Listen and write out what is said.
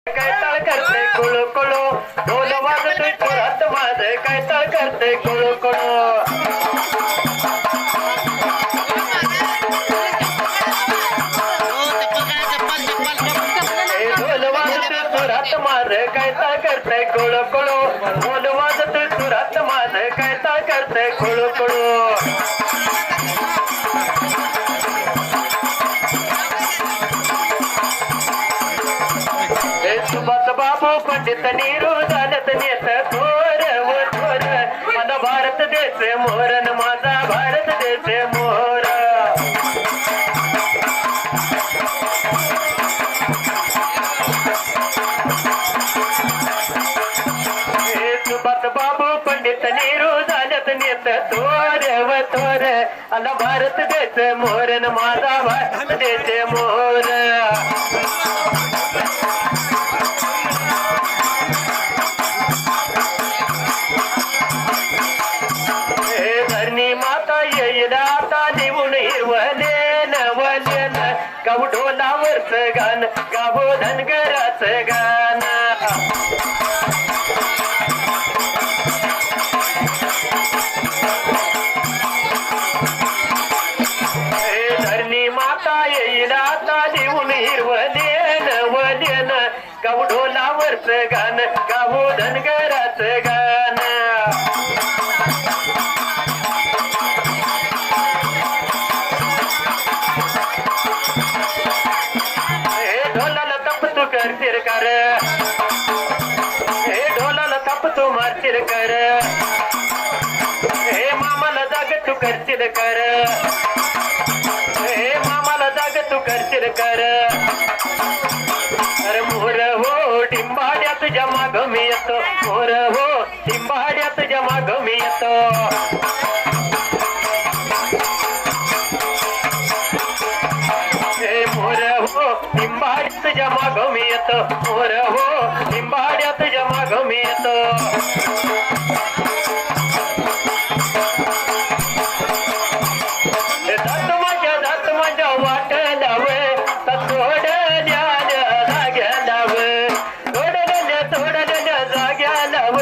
काय तळ करते कुळू कुळू ढोल वाजतोय जोरात माझं काय तळ करते कुळू कुळू ढोल वाजतोय जोरात माझं काय तळ करते कुळू कुळू ढोल वाजतोय जोरात माझं काय तळ करते कुळू कुळू सुभाष बाबू पंडित नीरू झालत नेत थोर व थोर मला भारत देश मोहरन माझा भारत देश मोहर सुभाष बाबू पंडित नीरू झालत नेत थोर व थोर मला भारत देश मोहरन माझा भारत देश मोहर माता येईल आता निवून हिरवले नवलेन गाव ढोलावरच गाण गावो धनगराच गाण धरणी माता येईल आता निवून हिरवले नवलेन गाव ढोलावरच गाण गावो धनगराच गाण कर चिरकर हे ढोलाला तप तू मार चिरकर हे मामाला जाग तू कर चिरकर हे मामाला जाग तू कर चिरकर अरे मोर हो टिंबाड्या तुझ्या माग मी येतो मोर हो टिंबाड्या तुझ्या माग मी येतो लिंबाड्यात तुझ्या माग मी येतो मोर हो लिंबाड्यात तुझ्या माग मी येतो दात माझ्या वाट लाव थोडल्या जाग्या लाव थोडल्या जाग्या लाव